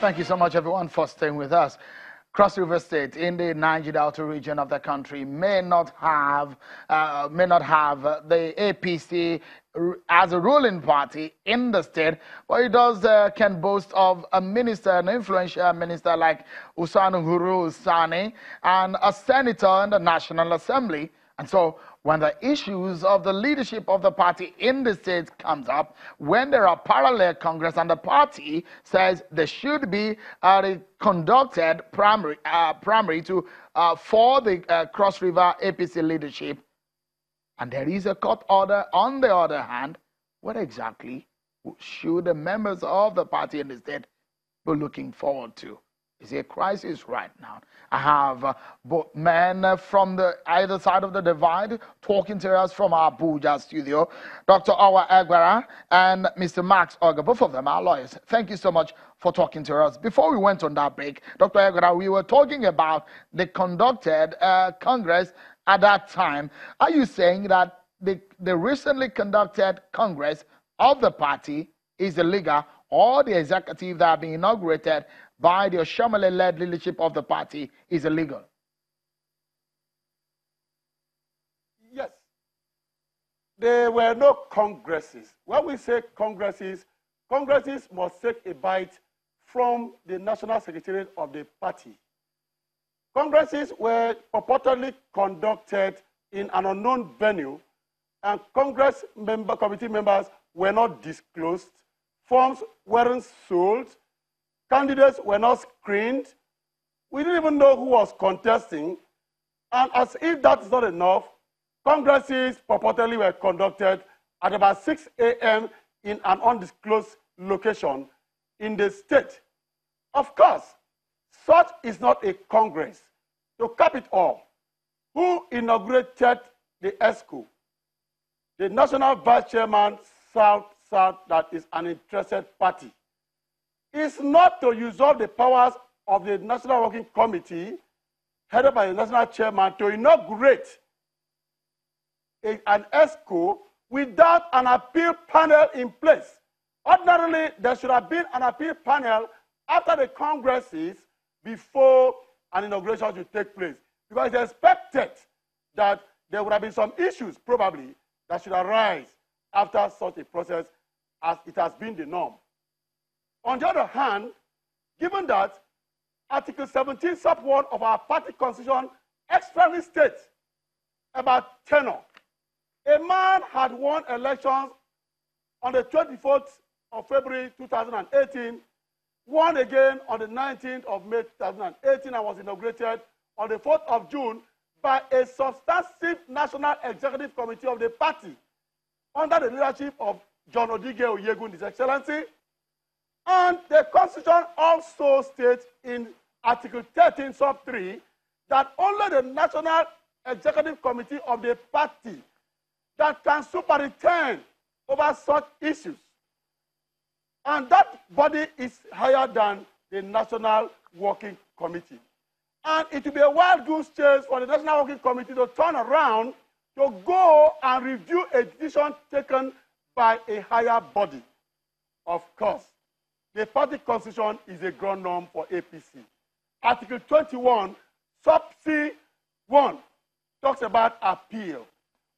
Thank you so much, everyone, for staying with us. Cross River State in the Niger Delta region of the country may not have the APC as a ruling party in the state, but it does can boast of a minister, an influential minister like Usanu Huru Usani, and a senator in the National Assembly. And so when the issues of the leadership of the party in the state comes up, when there are parallel Congress and the party says there should be conducted primary for the Cross River APC leadership, and there is a court order on the other hand, what exactly should the members of the party in the state be looking forward to? It's a crisis right now. I have both men from the either side of the divide talking to us from our Abuja studio, Dr. Awa Egbera and Mr. Max Oga. Both of them are lawyers. Thank you so much for talking to us. Before we went on that break, Dr. Egbera, we were talking about the conducted Congress at that time. Are you saying that the recently conducted Congress of the party is illegal, or the executive that have been inaugurated by the Oshiomhole-led leadership of the party is illegal? Yes. There were no congresses. When we say congresses, congresses must take a bite from the national secretariat of the party. Congresses were purportedly conducted in an unknown venue, and committee members were not disclosed, forms weren't sold, candidates were not screened. We didn't even know who was contesting. And as if that is not enough, congresses purportedly were conducted at about 6 a.m. in an undisclosed location in the state. Of course, such is not a congress. To cap it all, who inaugurated the ESCO? The National Vice Chairman, South, that is an interested party. It's not to usurp the powers of the National Working Committee, headed by the National Chairman, to inaugurate an ESCO without an appeal panel in place. Ordinarily, there should have been an appeal panel after the congresses before an inauguration should take place, because it's expected that there would have been some issues, probably, that should arise after such a process, as it has been the norm. On the other hand, given that Article 17, Sub 1 of our party constitution expressly states about tenure. A man had won elections on the 24th of February 2018, won again on the 19th of May 2018, and was inaugurated on the 4th of June by a substantive National Executive Committee of the party under the leadership of John Odige Oyegun, His Excellency. And the Constitution also states in Article 13, Sub 3, that only the National Executive Committee of the party that can superintend over such issues. And that body is higher than the National Working Committee. And it will be a wild goose chase for the National Working Committee to turn around to go and review a decision taken by a higher body. Of course, the party constitution is a ground norm for APC. Article 21, Sub C1, talks about appeal.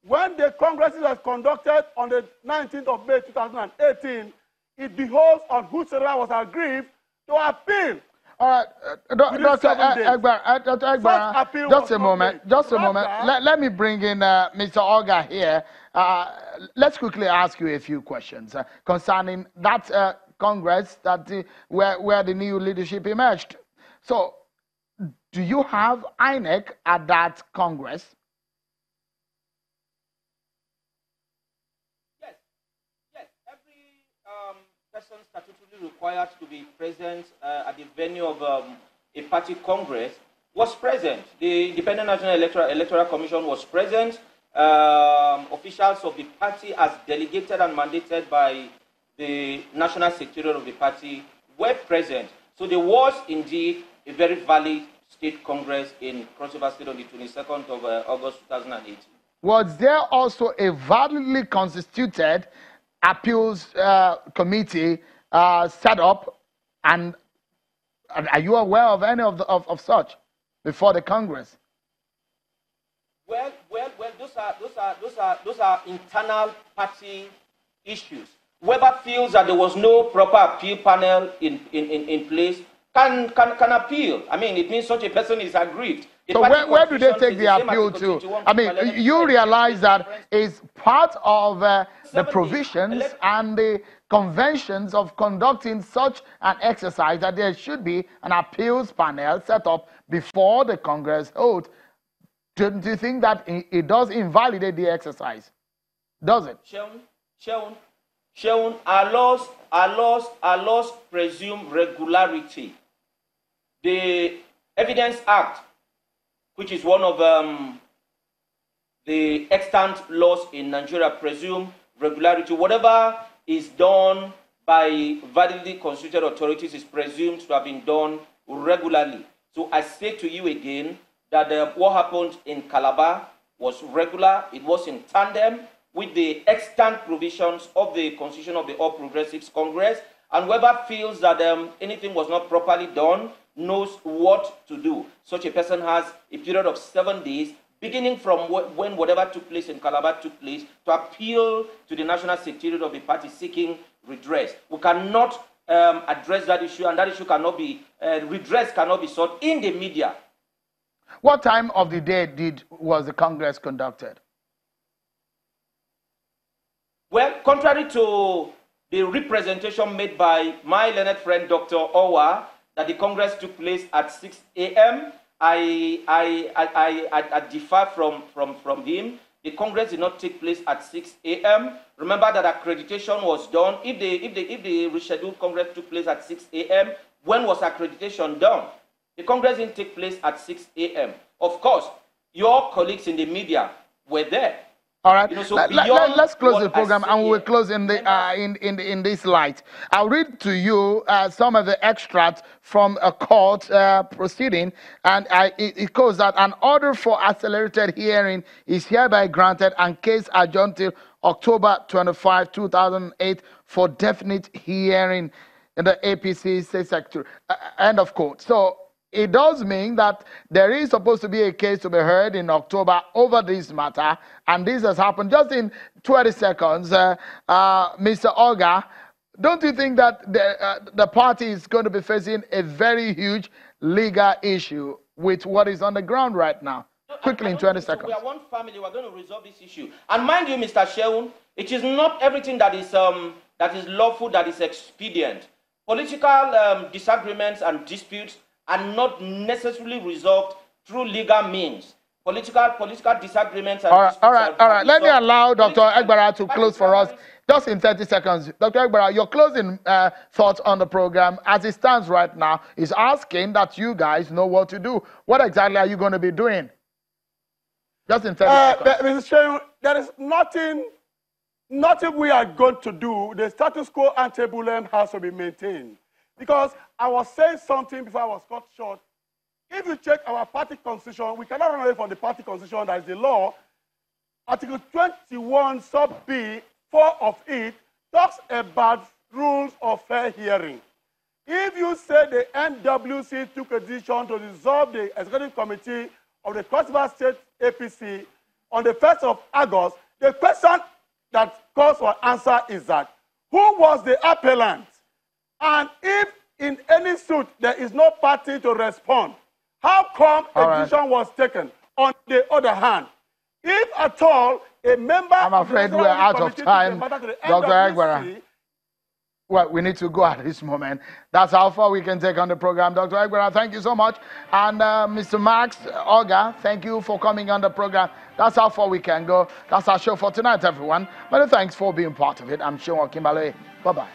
When the Congress was conducted on the 19th of May 2018, it beholds on whosoever was aggrieved to appeal. All right, Dr. Egbera, just a moment. Let me bring in Mr. Oga here. Let's quickly ask you a few questions concerning that Congress that where the new leadership emerged. So, do you have INEC at that Congress? Yes. Every person statutorily required to be present at the venue of a party Congress was present. The Independent National Electoral Commission was present. Officials of the party, as delegated and mandated by the National Secretariat of the party, were present. So there was indeed a very valid state Congress in Cross River State on the 22nd of August 2018. Was there also a validly constituted appeals committee set up and Are you aware of any of such before the Congress? Well, those are internal party issues. Whoever feels that there was no proper appeal panel in place can appeal. I mean, it means such a person is aggrieved. So where do they take the appeal to? I mean, you realize that it's part of the provisions and the conventions of conducting such an exercise that there should be an appeals panel set up before the Congress holds. Do you think that it does invalidate the exercise? Does it? Shaun, our laws presume regularity. The Evidence Act, which is one of the extant laws in Nigeria, presume regularity. Whatever is done by validly constituted authorities is presumed to have been done regularly. So I say to you again that what happened in Calabar was regular. It was in tandem with the extant provisions of the Constitution of the All Progressives Congress. And whoever feels that anything was not properly done knows what to do. Such a person has a period of 7 days, beginning from when whatever took place in Calabar took place, to appeal to the National Secretariat of the party seeking redress. We cannot address that issue, and that issue cannot be, redress cannot be sought in the media. What time of the day was the Congress conducted? Well, contrary to the representation made by my learned friend Dr. Owa, that the Congress took place at 6 a.m., I differ from him. The Congress did not take place at 6 a.m. Remember that accreditation was done. If the rescheduled Congress took place at 6 a.m., when was accreditation done? The Congress didn't take place at 6 a.m. Of course, your colleagues in the media were there. All right, so let's close the program, and we will close in this light. I'll read to you some of the extracts from a court proceeding, and it goes that an order for accelerated hearing is hereby granted and case adjourned till October 25, 2008 for definite hearing in the APC state secretary. End of quote. So it does mean that there is supposed to be a case to be heard in October over this matter, and this has happened just in 20 seconds. Mr. Oga, don't you think that the party is going to be facing a very huge legal issue with what is on the ground right now? Quickly, in 20 seconds. We are one family. We are going to resolve this issue. And mind you, Mr. Shaun, it is not everything that is lawful, that is expedient. Political disagreements and disputes are not necessarily resolved through legal means. Political disagreements and disputes all right. Let me allow Dr. Egbara to close for us just in 30 seconds. Dr. Egbara, your closing thoughts on the program as it stands right now is asking that you guys know what to do. What exactly are you going to be doing? Just in 30 seconds. Mr. Chairman, there is nothing we are going to do. The status quo ante bellum has to be maintained. Because I was saying something before I was cut short. If you check our party constitution, we cannot run away from the party constitution, that is the law. Article 21 sub B, 4 of it, talks about rules of fair hearing. If you say the NWC took a decision to dissolve the executive committee of the Cross River State APC on the 1st of August, the question that calls for answer is that, who was the appellant? And if in any suit there is no party to respond, how come a decision was taken? On the other hand, if at all a member I'm afraid we're out of time, Dr. Egbara. Well, we need to go at this moment. That's how far we can take on the program. Dr. Egbara, thank you so much. And Mr. Max Oga, thank you for coming on the program. That's how far we can go. That's our show for tonight, everyone. Many thanks for being part of it. I'm Sean Kimbale. Bye-bye.